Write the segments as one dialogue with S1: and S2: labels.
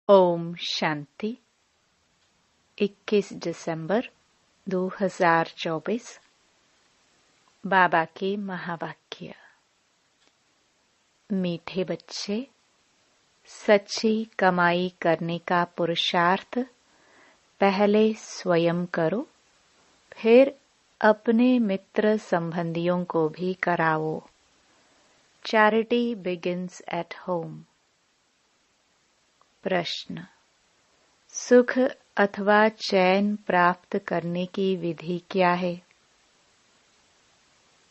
S1: ओम शांति। 21 दिसंबर 2024। बाबा के महावाक्य। मीठे बच्चे, सच्ची कमाई करने का पुरुषार्थ पहले स्वयं करो, फिर अपने मित्र संबंधियों को भी कराओ। Charity begins at home. प्रश्न: सुख अथवा चैन प्राप्त करने की विधि क्या है?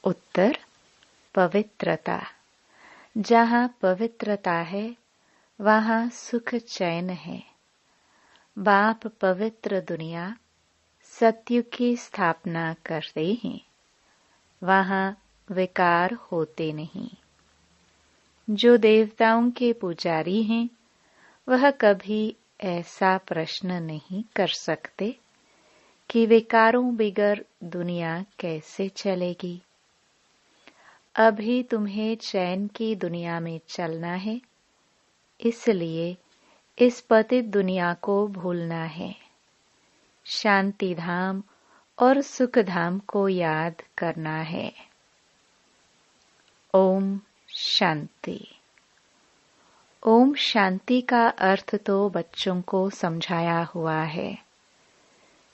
S1: उत्तर: पवित्रता। जहाँ पवित्रता है वहाँ सुख चैन है। बाप पवित्र दुनिया सत्युग की स्थापना करते हैं, वहाँ विकार होते नहीं। जो देवताओं के पुजारी हैं वह कभी ऐसा प्रश्न नहीं कर सकते कि विकारों बिगर दुनिया कैसे चलेगी। अभी तुम्हें चैन की दुनिया में चलना है, इसलिए इस पतित दुनिया को भूलना है। शांति धाम और सुख धाम को याद करना है। ओम शांति। ओम शांति का अर्थ तो बच्चों को समझाया हुआ है।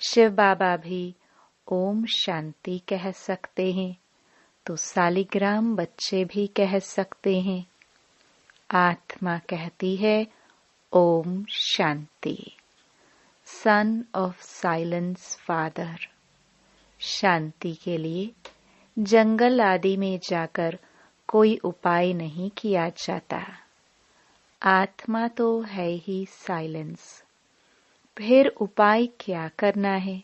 S1: शिव बाबा भी ओम शांति कह सकते हैं, तो सालिग्राम बच्चे भी कह सकते हैं। आत्मा कहती है Om Shanti. Son of silence father. शांति के लिए जंगल आदि में जाकर कोई उपाय नहीं किया जाता। आत्मा तो है ही साइलेंस, फिर उपाय क्या करना है?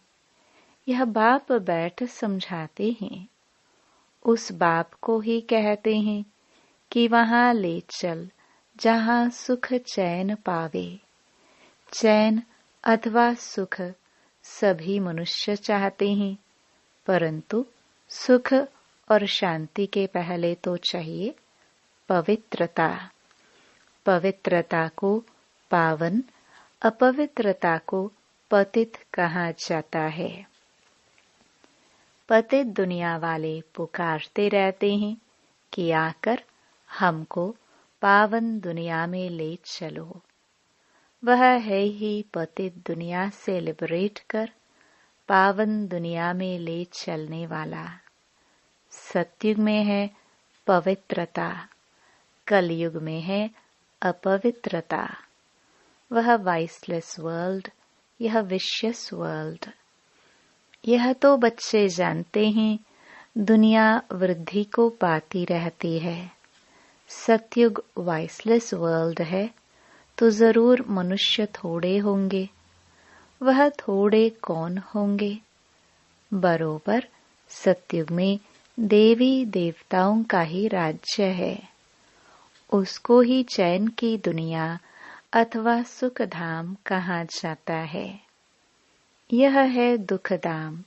S1: यह बाप बैठ समझाते हैं। उस बाप को ही कहते हैं कि वहां ले चल जहां सुख चैन पावे। चैन अथवा सुख सभी मनुष्य चाहते हैं, परंतु सुख और शांति के पहले तो चाहिए पवित्रता। पवित्रता को पावन, अपवित्रता को पतित कहा जाता है। पतित दुनिया वाले पुकारते रहते हैं कि आकर हमको पावन दुनिया में ले चलो। वह है ही पतित दुनिया से लिबरेट कर पावन दुनिया में ले चलने वाला। सतयुग में है पवित्रता, कलयुग में है अपवित्रता। वह वाइसलेस वर्ल्ड, यह विशियस वर्ल्ड। यह तो बच्चे जानते हैं, दुनिया वृद्धि को पाती रहती है। सतयुग वाइसलेस वर्ल्ड है तो जरूर मनुष्य थोड़े होंगे। वह थोड़े कौन होंगे? बरोबर सतयुग में देवी देवताओं का ही राज्य है। उसको ही चैन की दुनिया अथवा सुख धाम कहा जाता है। यह है दुख धाम।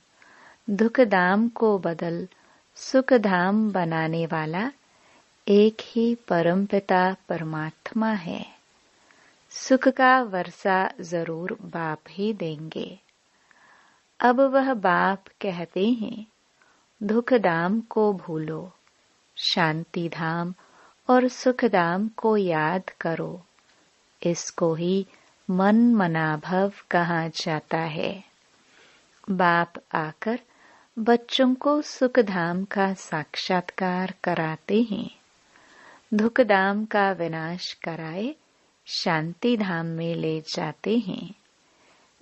S1: दुख धाम को बदल सुख धाम बनाने वाला एक ही परमपिता परमात्मा है। सुख का वर्षा जरूर बाप ही देंगे। अब वह बाप कहते हैं, दुख धाम को भूलो, शांति धाम और सुख धाम को याद करो। इसको ही मन मनाभव कहा जाता है। बाप आकर बच्चों को सुख धाम का साक्षात्कार कराते हैं। दुख धाम का विनाश कराए शांति धाम में ले जाते हैं।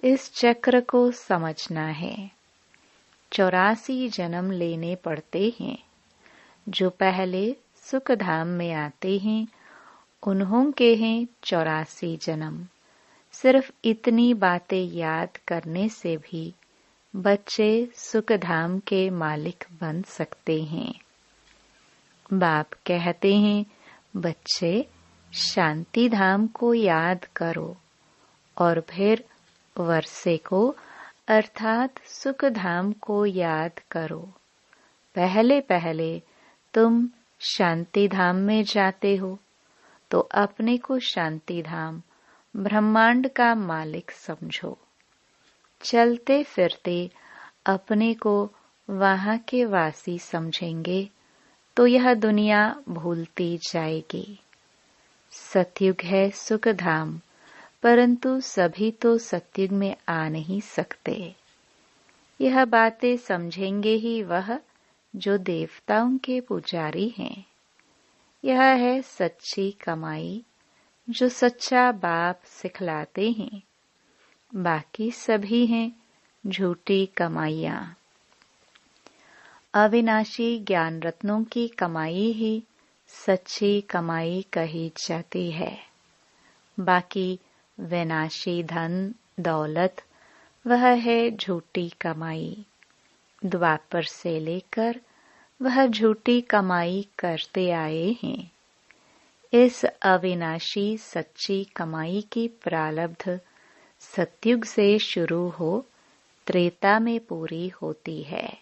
S1: इस चक्र को समझना है। 84 जन्म लेने पड़ते हैं। जो पहले सुख धाम में आते हैं उन्हों के हैं 84 जन्म। सिर्फ इतनी बातें याद करने से भी बच्चे सुख धाम के मालिक बन सकते हैं। बाप कहते हैं, बच्चे शांति धाम को याद करो और फिर वर्षे को अर्थात सुख धाम को याद करो। पहले पहले तुम शांति धाम में जाते हो तो अपने को शांति धाम ब्रह्मांड का मालिक समझो। चलते फिरते अपने को वहां के वासी समझेंगे तो यह दुनिया भूलती जाएगी। सतयुग है सुख धाम, परंतु सभी तो सतयुग में आ नहीं सकते। यह बातें समझेंगे ही वह जो देवताओं के पुजारी हैं। यह है सच्ची कमाई जो सच्चा बाप सिखलाते हैं। बाकी सभी हैं झूठी कमाइयां। अविनाशी ज्ञान रत्नों की कमाई ही सच्ची कमाई कही जाती है। बाकी विनाशी धन दौलत वह है झूठी कमाई। द्वापर से लेकर वह झूठी कमाई करते आए हैं। इस अविनाशी सच्ची कमाई की प्रारब्ध सतयुग से शुरू हो त्रेता में पूरी होती है,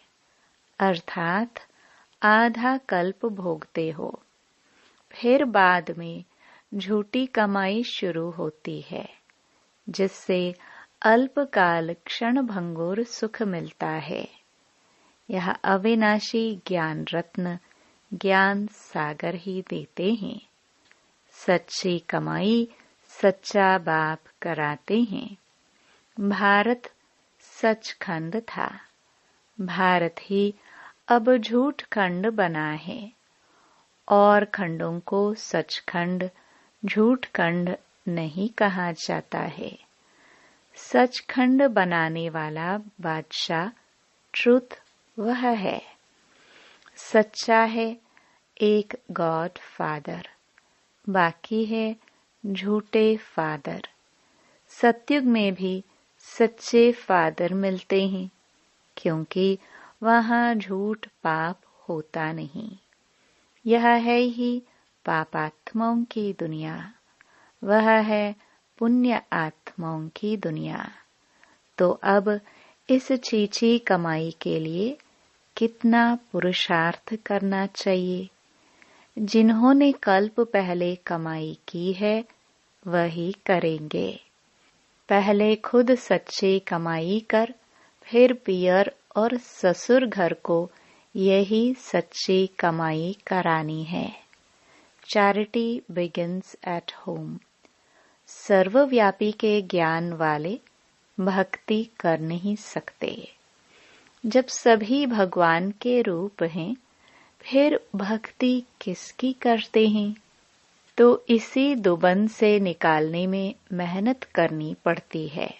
S1: अर्थात आधा कल्प भोगते हो। फिर बाद में झूठी कमाई शुरू होती है, जिससे अल्पकाल क्षण भंगुर सुख मिलता है। यह अविनाशी ज्ञान रत्न ज्ञान सागर ही देते हैं। सच्ची कमाई सच्चा बाप कराते हैं। भारत सचखंड था, भारत ही अब झूठ खंड बना है, और खंडों को सचखंड झूठ खंड नहीं कहा जाता है। सचखंड बनाने वाला बादशाह ट्रुथ वह है। सच्चा है एक गॉड फादर, बाकी है झूठे फादर। सतयुग में भी सच्चे फादर मिलते हैं, क्योंकि वहाँ झूठ पाप होता नहीं। यह है ही पापात्माओं की दुनिया, वह है पुण्य आत्माओं की दुनिया। तो अब इस छीछी कमाई के लिए कितना पुरुषार्थ करना चाहिए। जिन्होंने कल्प पहले कमाई की है वही करेंगे। पहले खुद सच्ची कमाई कर, फिर पियर और ससुर घर को यही सच्ची कमाई करानी है। Charity begins at home. सर्वव्यापी के ज्ञान वाले भक्ति कर नहीं सकते। जब सभी भगवान के रूप हैं, फिर भक्ति किसकी करते हैं? तो इसी दुबन से निकालने में मेहनत करनी पड़ती है।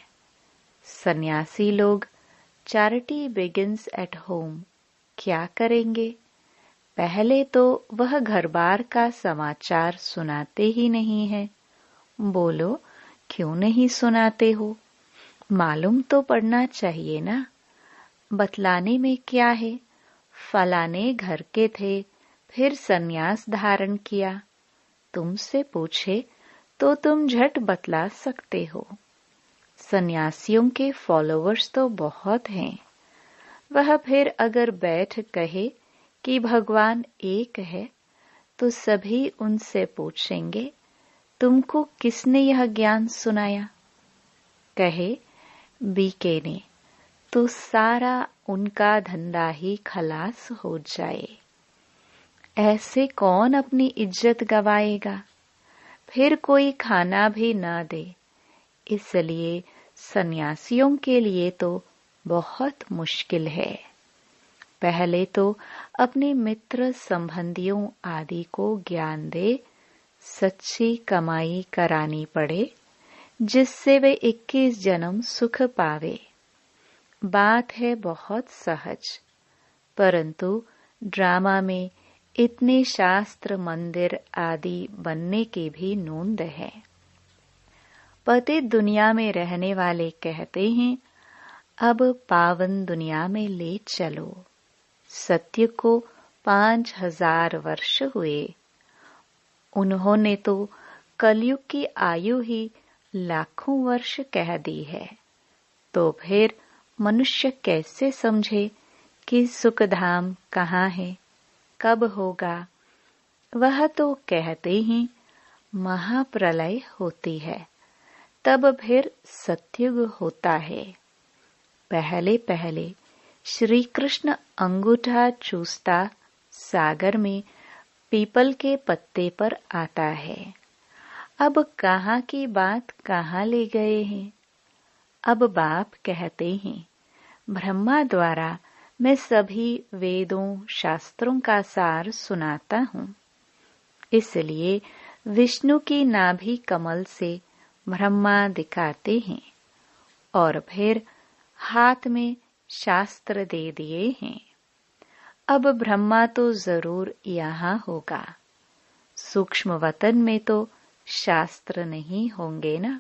S1: सन्यासी लोग चैरिटी बिगिंस एट होम क्या करेंगे? पहले तो वह घर बार का समाचार सुनाते ही नहीं है। बोलो क्यों नहीं सुनाते हो? मालूम तो पड़ना चाहिए ना। बतलाने में क्या है? फलाने घर के थे, फिर सन्यास धारण किया। तुमसे पूछे तो तुम झट बतला सकते हो। सन्यासियों के फॉलोअर्स तो बहुत हैं। वह फिर अगर बैठ कहे कि भगवान एक है, तो सभी उनसे पूछेंगे तुमको किसने यह ज्ञान सुनाया? कहे बीके ने, तो सारा उनका धंधा ही खलास हो जाए। ऐसे कौन अपनी इज्जत गवाएगा? फिर कोई खाना भी न दे। इसलिए सन्यासियों के लिए तो बहुत मुश्किल है। पहले तो अपने मित्र संबंधियों आदि को ज्ञान दे, सच्ची कमाई करानी पड़े, जिससे वे 21 जन्म सुख पावे। बात है बहुत सहज, परंतु ड्रामा में इतने शास्त्र मंदिर आदि बनने की भी नोंद है। पतित दुनिया में रहने वाले कहते हैं अब पावन दुनिया में ले चलो। सत्य को 5000 वर्ष हुए। उन्होंने तो कलयुग की आयु ही लाखों वर्ष कह दी है। तो फिर मनुष्य कैसे समझे कि सुखधाम कहाँ है, कब होगा? वह तो कहते ही महाप्रलय होती है, तब फिर सतयुग होता है। पहले पहले श्री कृष्ण अंगूठा चूसता सागर में पीपल के पत्ते पर आता है। अब कहाँ की बात कहाँ ले गए हैं। अब बाप कहते हैं, ब्रह्मा द्वारा मैं सभी वेदों शास्त्रों का सार सुनाता हूँ। इसलिए विष्णु की नाभि कमल से ब्रह्मा दिखाते हैं और फिर हाथ में शास्त्र दे दिए हैं। अब ब्रह्मा तो जरूर यहाँ होगा। सूक्ष्म वतन में तो शास्त्र नहीं होंगे ना।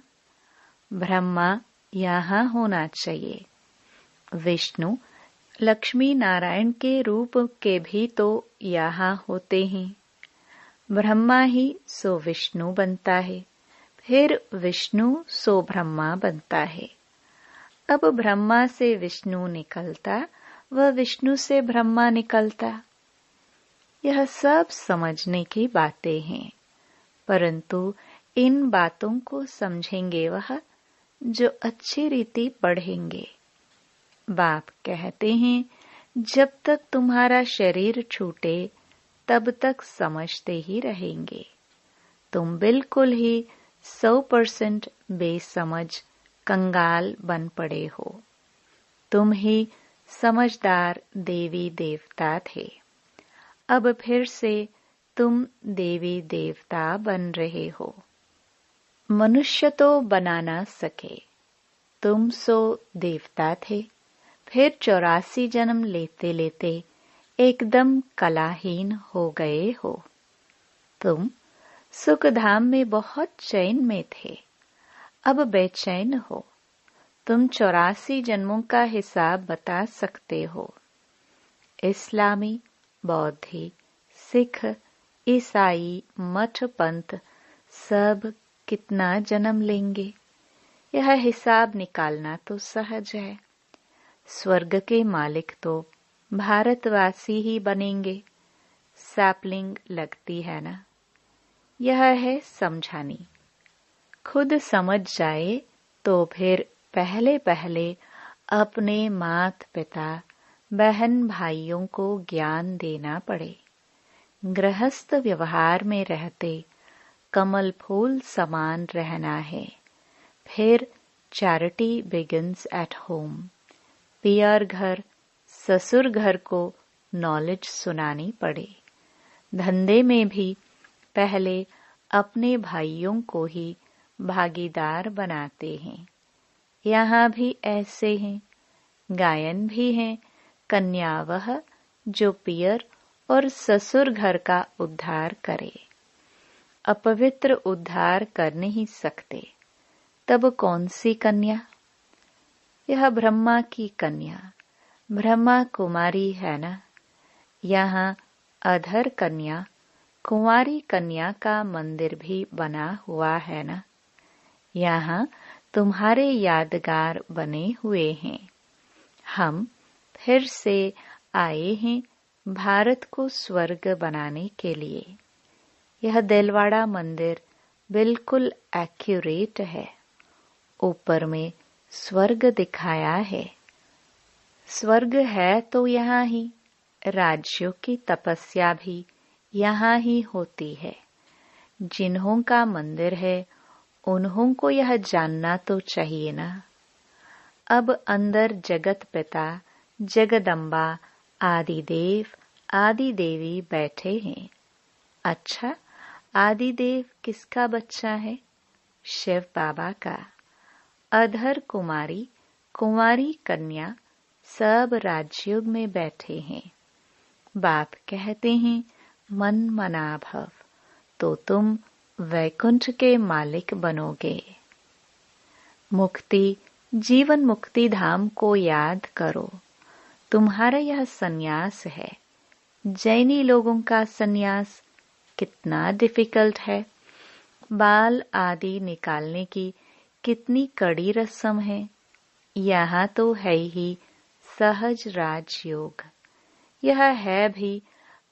S1: ब्रह्मा यहाँ होना चाहिए। विष्णु लक्ष्मी नारायण के रूप के भी तो यहाँ होते हैं। ब्रह्मा ही सो विष्णु बनता है, फिर विष्णु सो ब्रह्मा बनता है। अब ब्रह्मा से विष्णु निकलता, वह विष्णु से ब्रह्मा निकलता। यह सब समझने की बातें हैं, परंतु इन बातों को समझेंगे वह जो अच्छी रीति पढ़ेंगे। बाप कहते हैं, जब तक तुम्हारा शरीर छूटे तब तक समझते ही रहेंगे। तुम बिल्कुल ही 100% बेसमझ कंगाल बन पड़े हो। तुम ही समझदार देवी देवता थे, अब फिर से तुम देवी देवता बन रहे हो। मनुष्य तो बना ना सके, तुम सो देवता थे, फिर 84 जन्म लेते लेते एकदम कलाहीन हो गए हो। तुम सुखधाम में बहुत चैन में थे, अब बेचैन हो। तुम 84 जन्मों का हिसाब बता सकते हो। इस्लामी, बौद्धी, सिख, ईसाई, मठ पंथ सब कितना जन्म लेंगे, यह हिसाब निकालना तो सहज है। स्वर्ग के मालिक तो भारतवासी ही बनेंगे। सैपलिंग लगती है ना। यह है समझानी। खुद समझ जाए तो फिर पहले पहले अपने माता पिता बहन भाइयों को ज्ञान देना पड़े। गृहस्थ व्यवहार में रहते कमल फूल समान रहना है। फिर चैरिटी बिगिंस एट होम। पियर घर, ससुर घर को नॉलेज सुनानी पड़े। धंधे में भी पहले अपने भाइयों को ही भागीदार बनाते हैं। यहाँ भी ऐसे हैं। गायन भी हैं, कन्या वह जो पियर और ससुर घर का उद्धार करे। अपवित्र उद्धार कर नहीं सकते, तब कौन सी कन्या? यह ब्रह्मा की कन्या, ब्रह्मा कुमारी है ना। यहाँ अधर कन्या, कुंवारी कन्या का मंदिर भी बना हुआ है ना। यहाँ तुम्हारे यादगार बने हुए हैं। हम फिर से आए हैं भारत को स्वर्ग बनाने के लिए। यह दिलवाड़ा मंदिर बिल्कुल एक्यूरेट है। ऊपर में स्वर्ग दिखाया है। स्वर्ग है तो यहाँ ही। राज्यों की तपस्या भी यहाँ ही होती है। जिन्हों का मंदिर है उन्हों को यह जानना तो चाहिए ना। अब अंदर जगत पिता, जगदम्बा, आदिदेव, आदि देवी बैठे हैं। अच्छा, आदिदेव किसका बच्चा है? शिव बाबा का। अधर कुमारी, कुंवारी कन्या सब राजयोग में बैठे हैं। बाप कहते हैं, मन मना भव, तो तुम वैकुंठ के मालिक बनोगे। मुक्ति, जीवन मुक्ति धाम को याद करो। तुम्हारा यह सन्यास है। जैनी लोगों का सन्यास कितना डिफिकल्ट है। बाल आदि निकालने की कितनी कड़ी रस्म है। यहाँ तो है ही सहज राजयोग। यह है भी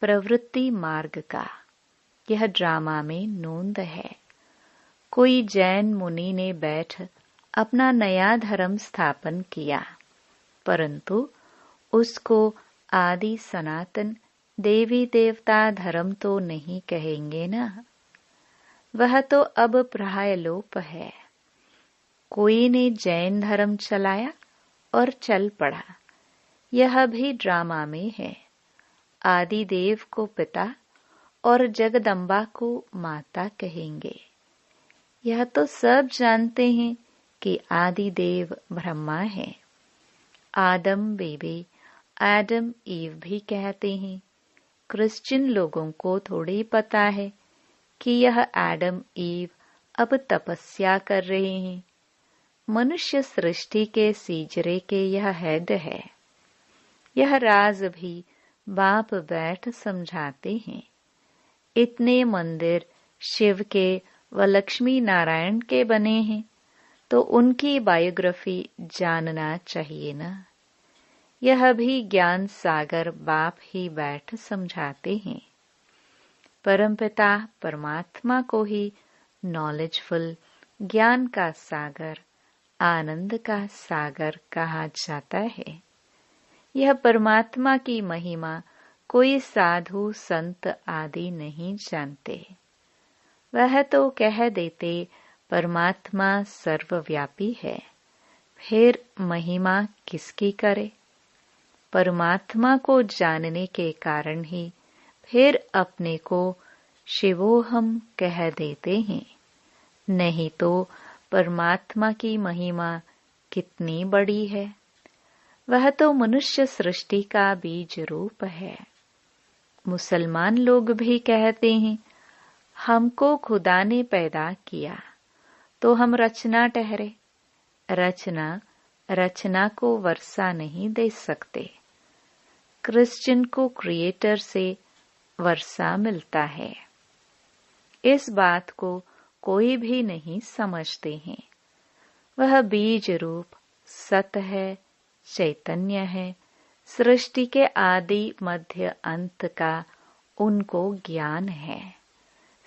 S1: प्रवृत्ति मार्ग का। यह ड्रामा में नोंद है। कोई जैन मुनि ने बैठ अपना नया धर्म स्थापन किया, परंतु उसको आदि सनातन देवी देवता धर्म तो नहीं कहेंगे ना। वह तो अब प्राय लोप है। कोई ने जैन धर्म चलाया और चल पड़ा, यह भी ड्रामा में है। आदि देव को पिता और जगदम्बा को माता कहेंगे। यह तो सब जानते हैं कि आदि देव ब्रह्मा है। आदम बेबी एडम ईव भी कहते हैं। क्रिश्चियन लोगों को थोड़ी पता है कि यह एडम ईव अब तपस्या कर रहे हैं। मनुष्य सृष्टि के सीजरे के यह हेड है। यह राज भी बाप बैठ समझाते हैं। इतने मंदिर शिव के व लक्ष्मी नारायण के बने हैं, तो उनकी बायोग्राफी जानना चाहिए ना। यह भी ज्ञान सागर बाप ही बैठ समझाते हैं। परमपिता परमात्मा को ही नॉलेजफुल, ज्ञान का सागर, आनंद का सागर कहा जाता है। यह परमात्मा की महिमा कोई साधु संत आदि नहीं जानते। वह तो कह देते परमात्मा सर्वव्यापी है, फिर महिमा किसकी करे। परमात्मा को जानने के कारण ही फिर अपने को शिवोहम कह देते हैं। नहीं तो परमात्मा की महिमा कितनी बड़ी है। वह तो मनुष्य सृष्टि का बीज रूप है। मुसलमान लोग भी कहते हैं, हमको खुदा ने पैदा किया तो हम रचना ठहरे। रचना को वर्षा नहीं दे सकते। क्रिश्चियन को क्रिएटर से वर्षा मिलता है। इस बात को कोई भी नहीं समझते हैं। वह बीज रूप सत है, चैतन्य है। सृष्टि के आदि मध्य अंत का उनको ज्ञान है।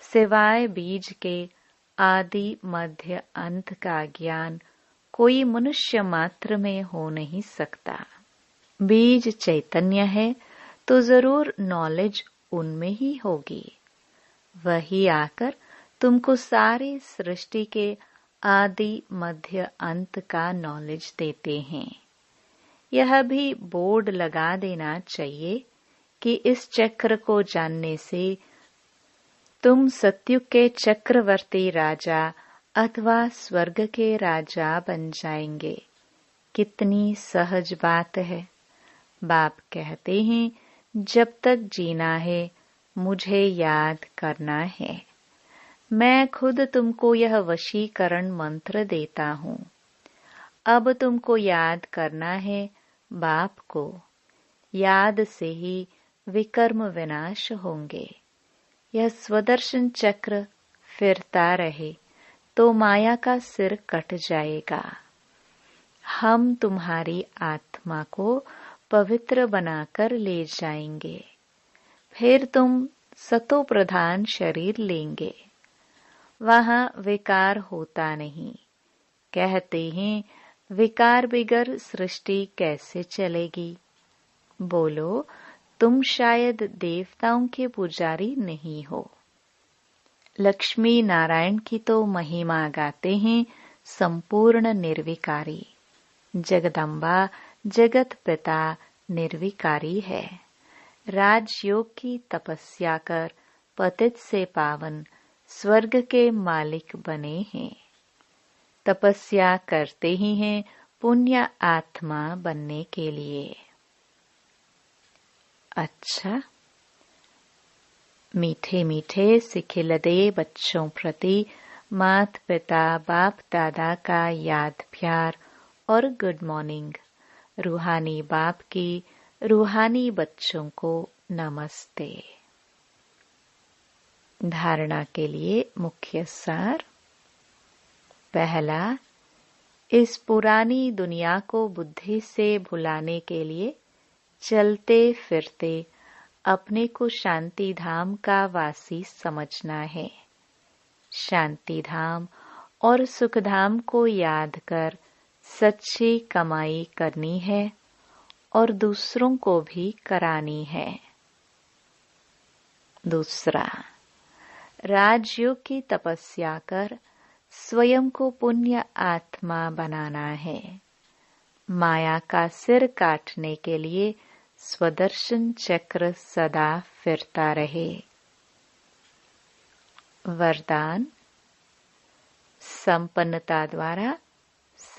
S1: सिवाय बीज के आदि मध्य अंत का ज्ञान कोई मनुष्य मात्र में हो नहीं सकता। बीज चैतन्य है तो जरूर नॉलेज उनमें ही होगी। वही आकर तुमको सारी सृष्टि के आदि मध्य अंत का नॉलेज देते हैं। यह भी बोर्ड लगा देना चाहिए कि इस चक्र को जानने से तुम सत्युग के चक्रवर्ती राजा अथवा स्वर्ग के राजा बन जाएंगे। कितनी सहज बात है। बाप कहते हैं, जब तक जीना है मुझे याद करना है। मैं खुद तुमको यह वशीकरण मंत्र देता हूँ। अब तुमको याद करना है बाप को। याद से ही विकर्म विनाश होंगे। यह स्वदर्शन चक्र फिरता रहे तो माया का सिर कट जाएगा। हम तुम्हारी आत्मा को पवित्र बनाकर ले जाएंगे। फिर तुम सतो प्रधान शरीर लेंगे। वहां विकार होता नहीं। कहते हैं, विकार बिगर सृष्टि कैसे चलेगी। बोलो, तुम शायद देवताओं के पुजारी नहीं हो। लक्ष्मी नारायण की तो महिमा गाते हैं संपूर्ण निर्विकारी। जगदम्बा जगत पिता निर्विकारी है। राजयोग की तपस्या कर पतित से पावन स्वर्ग के मालिक बने हैं। तपस्या करते ही हैं पुण्य आत्मा बनने के लिए। अच्छा, मीठे मीठे सिखिलदे बच्चों प्रति मात पिता बाप दादा का याद प्यार और गुड मॉर्निंग। रूहानी बाप की रूहानी बच्चों को नमस्ते। धारणा के लिए मुख्य सार। पहला, इस पुरानी दुनिया को बुद्धि से भुलाने के लिए चलते फिरते अपने को शांति धाम का वासी समझना है। शांति धाम और सुख धाम को याद कर सच्ची कमाई करनी है और दूसरों को भी करानी है। दूसरा, राजयोग की तपस्या कर स्वयं को पुण्य आत्मा बनाना है। माया का सिर काटने के लिए स्वदर्शन चक्र सदा फिरता रहे। वरदान, संपन्नता द्वारा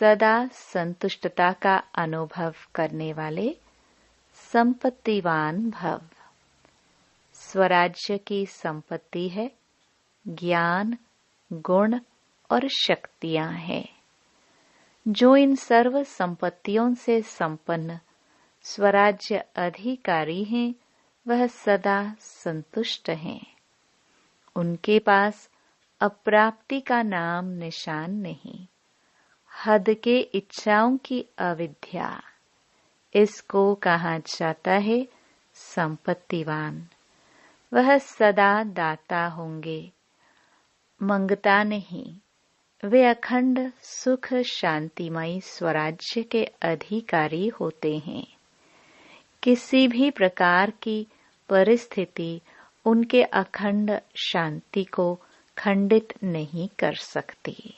S1: सदा संतुष्टता का अनुभव करने वाले संपत्तिवान भव। स्वराज्य की संपत्ति है, ज्ञान, गुण और शक्तियां हैं। जो इन सर्व संपत्तियों से संपन्न स्वराज्य अधिकारी हैं, वह सदा संतुष्ट हैं। उनके पास अप्राप्ति का नाम निशान नहीं। हद के इच्छाओं की अविद्या, इसको कहा जाता है संपत्तिवान। वह सदा दाता होंगे, मंगता नहीं। वे अखंड सुख शांतिमय स्वराज्य के अधिकारी होते हैं। किसी भी प्रकार की परिस्थिति उनके अखंड शांति को खंडित नहीं कर सकती।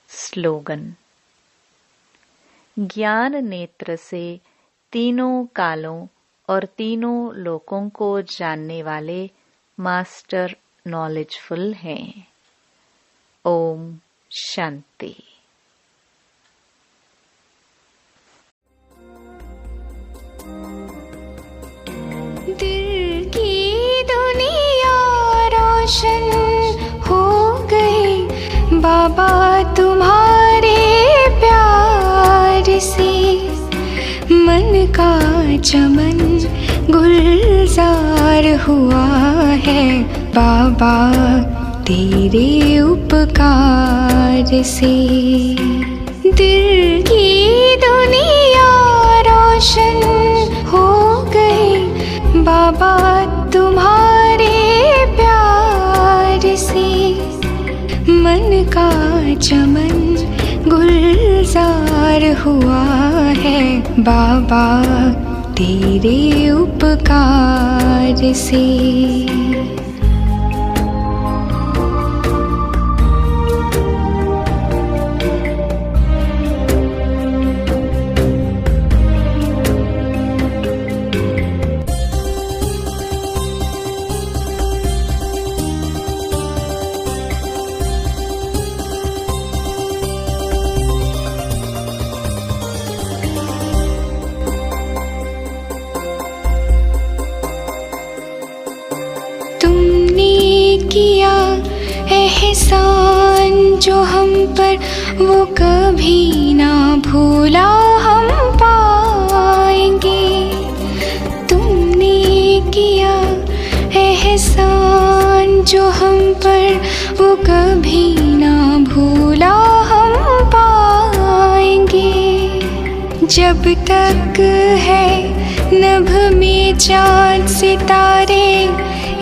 S1: स्लोगन, ज्ञान नेत्र से तीनों कालों और तीनों लोकों को जानने वाले मास्टर नॉलेजफुल हैं। ओम शांति।
S2: दिल की दुनिया रोशन हो गई बाबा तुम्हारे प्यार से। मन का चमन गुलजार हुआ है बाबा तेरे उपकार से। दिल की दुनिया रोशन हो गई बाबा तुम्हारे प्यार से। मन का चमन गुलजार हुआ है बाबा तेरे उपकार से। एहसान जो हम पर वो कभी ना भूला हम पाएंगे। तुमने किया एहसान जो हम पर वो कभी ना भूला हम पाएंगे। जब तक है नभ में चाँद सितारे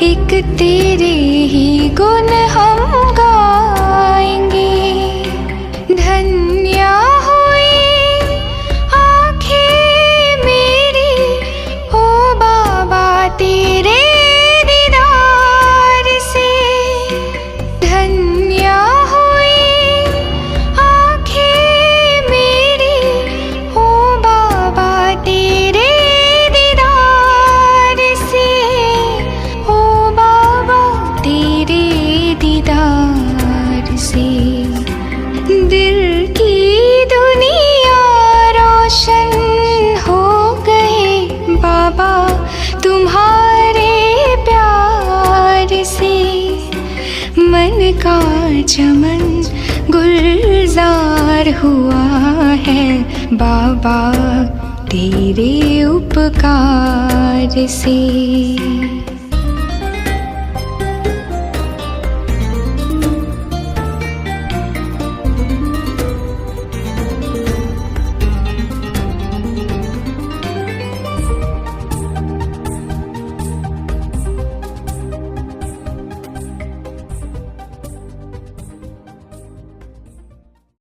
S2: एक तेरे ही गुण हम गाएंगे। धन्य हुई आँखें मेरी ओ बाबा तेरे दीदार से। धन्य हुई आँखें मेरी ओ बाबा तेरे दीदार से। ओ बाबा तेरे दीदार से। दिल की दुनिया रोशन हो गए बाबा तुम्हारे प्यार से। मन का चमन गुलजार हुआ है बाबा तेरे उपकार से।